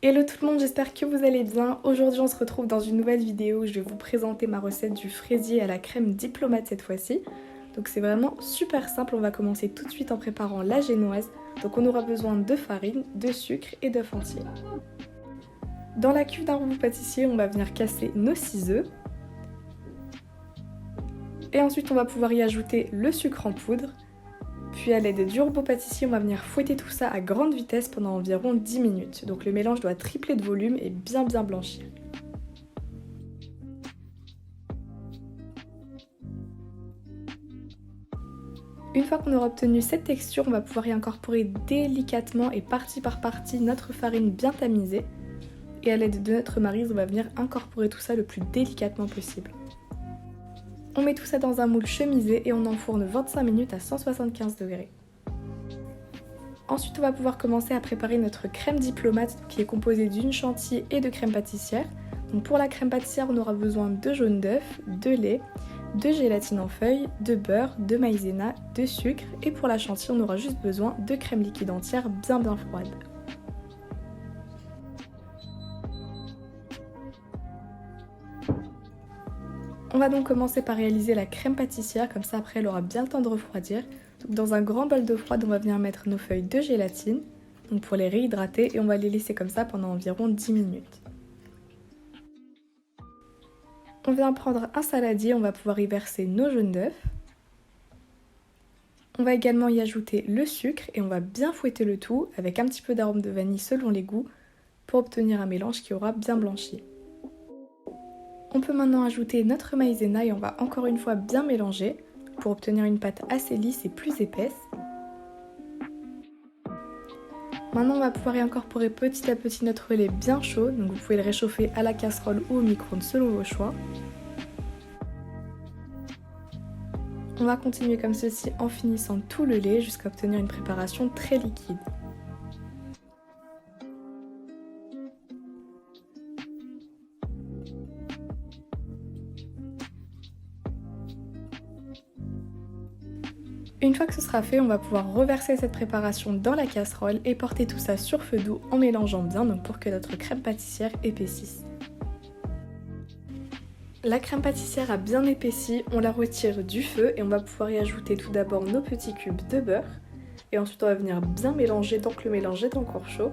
Hello tout le monde, j'espère que vous allez bien. Aujourd'hui on se retrouve dans une nouvelle vidéo où je vais vous présenter ma recette du fraisier à la crème diplomate cette fois-ci. Donc c'est vraiment super simple, on va commencer tout de suite en préparant la génoise. Donc on aura besoin de farine, de sucre et d'œufs entiers. Dans la cuve d'un robot pâtissier, on va venir casser nos 6 œufs. Et ensuite on va pouvoir y ajouter le sucre en poudre. Puis à l'aide du robot pâtissier, on va venir fouetter tout ça à grande vitesse pendant environ 10 minutes. Donc le mélange doit tripler de volume et bien blanchir. Une fois qu'on aura obtenu cette texture, on va pouvoir y incorporer délicatement et partie par partie notre farine bien tamisée. Et à l'aide de notre maryse, on va venir incorporer tout ça le plus délicatement possible. On met tout ça dans un moule chemisé et on enfourne 25 minutes à 175 degrés. Ensuite, on va pouvoir commencer à préparer notre crème diplomate qui est composée d'une chantilly et de crème pâtissière. Donc pour la crème pâtissière, on aura besoin de jaune d'œuf, de lait, de gélatine en feuilles, de beurre, de maïzena, de sucre et pour la chantilly, on aura juste besoin de crème liquide entière bien froide. On va donc commencer par réaliser la crème pâtissière, comme ça après elle aura bien le temps de refroidir. Donc dans un grand bol d'eau froide, on va venir mettre nos feuilles de gélatine donc pour les réhydrater et on va les laisser comme ça pendant environ 10 minutes. On vient prendre un saladier, on va pouvoir y verser nos jaunes d'œufs. On va également y ajouter le sucre et on va bien fouetter le tout avec un petit peu d'arôme de vanille selon les goûts pour obtenir un mélange qui aura bien blanchi. On peut maintenant ajouter notre maïzena et on va encore une fois bien mélanger pour obtenir une pâte assez lisse et plus épaisse. Maintenant on va pouvoir y incorporer petit à petit notre lait bien chaud, donc vous pouvez le réchauffer à la casserole ou au micro-ondes selon vos choix. On va continuer comme ceci en finissant tout le lait jusqu'à obtenir une préparation très liquide. Une fois que ce sera fait, on va pouvoir reverser cette préparation dans la casserole et porter tout ça sur feu doux en mélangeant bien donc pour que notre crème pâtissière épaississe. La crème pâtissière a bien épaissi, on la retire du feu et on va pouvoir y ajouter tout d'abord nos petits cubes de beurre. Et ensuite on va venir bien mélanger tant que le mélange est encore chaud.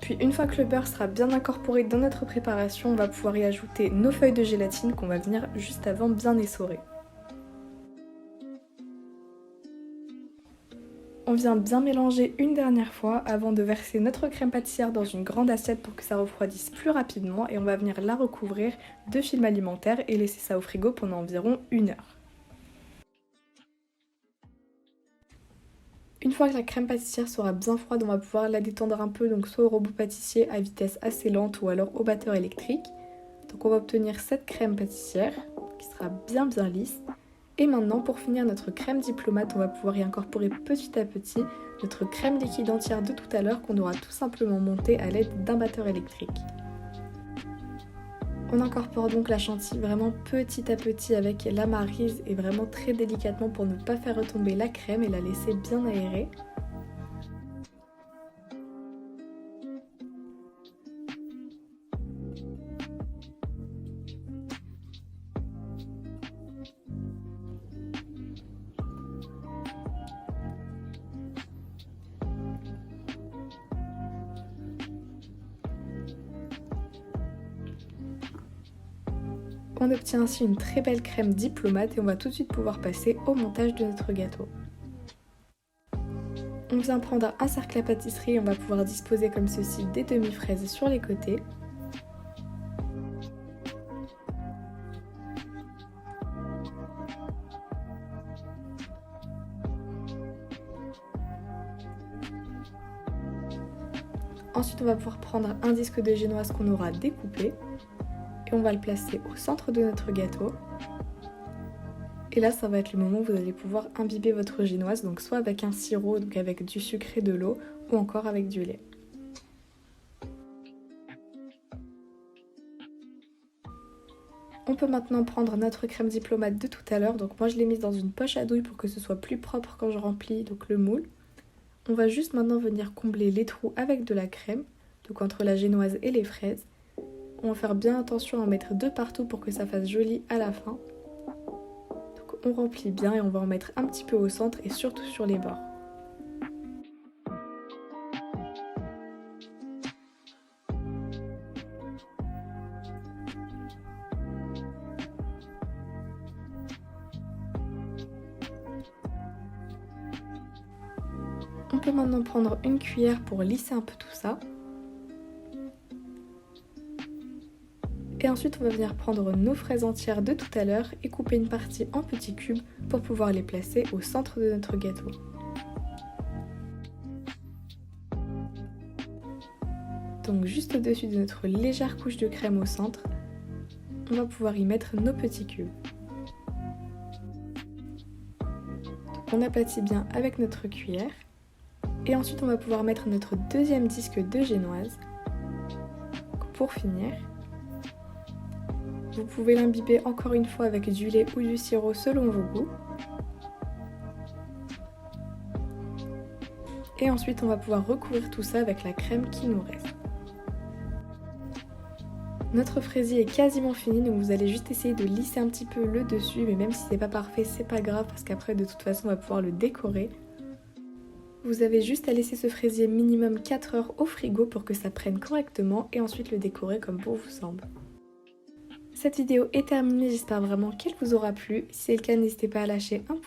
Puis une fois que le beurre sera bien incorporé dans notre préparation, on va pouvoir y ajouter nos feuilles de gélatine qu'on va venir juste avant bien essorer. On vient bien mélanger une dernière fois avant de verser notre crème pâtissière dans une grande assiette pour que ça refroidisse plus rapidement et on va venir la recouvrir de film alimentaire et laisser ça au frigo pendant environ 1 heure. Une fois que la crème pâtissière sera bien froide, on va pouvoir la détendre un peu, donc soit au robot pâtissier à vitesse assez lente ou alors au batteur électrique. Donc on va obtenir cette crème pâtissière qui sera bien lisse. Et maintenant pour finir notre crème diplomate, on va pouvoir y incorporer petit à petit notre crème liquide entière de tout à l'heure qu'on aura tout simplement montée à l'aide d'un batteur électrique. On incorpore donc la chantilly vraiment petit à petit avec la maryse et vraiment très délicatement pour ne pas faire retomber la crème et la laisser bien aérer. On obtient ainsi une très belle crème diplomate et on va tout de suite pouvoir passer au montage de notre gâteau. On vient prendre un cercle à pâtisserie et on va pouvoir disposer comme ceci des demi-fraises sur les côtés. Ensuite on va pouvoir prendre un disque de génoise qu'on aura découpé. Et on va le placer au centre de notre gâteau. Et là, ça va être le moment où vous allez pouvoir imbiber votre génoise, donc soit avec un sirop, donc avec du sucre et de l'eau, ou encore avec du lait. On peut maintenant prendre notre crème diplomate de tout à l'heure, donc moi je l'ai mise dans une poche à douille pour que ce soit plus propre quand je remplis donc le moule. On va juste maintenant venir combler les trous avec de la crème, donc entre la génoise et les fraises. On va faire bien attention à en mettre 2 partout pour que ça fasse joli à la fin. Donc on remplit bien et on va en mettre un petit peu au centre et surtout sur les bords. On peut maintenant prendre une cuillère pour lisser un peu tout ça. Et ensuite on va venir prendre nos fraises entières de tout à l'heure et couper une partie en petits cubes pour pouvoir les placer au centre de notre gâteau. Donc juste au-dessus de notre légère couche de crème au centre, on va pouvoir y mettre nos petits cubes. Donc on aplatit bien avec notre cuillère. Et ensuite on va pouvoir mettre notre deuxième disque de génoise. Pour finir, vous pouvez l'imbiber encore une fois avec du lait ou du sirop selon vos goûts. Et ensuite on va pouvoir recouvrir tout ça avec la crème qui nous reste. Notre fraisier est quasiment fini, donc vous allez juste essayer de lisser un petit peu le dessus, mais même si c'est pas parfait, c'est pas grave parce qu'après de toute façon on va pouvoir le décorer. Vous avez juste à laisser ce fraisier minimum 4 heures au frigo pour que ça prenne correctement et ensuite le décorer comme bon vous semble. Cette vidéo est terminée, j'espère vraiment qu'elle vous aura plu. Si c'est le cas, n'hésitez pas à lâcher un pouce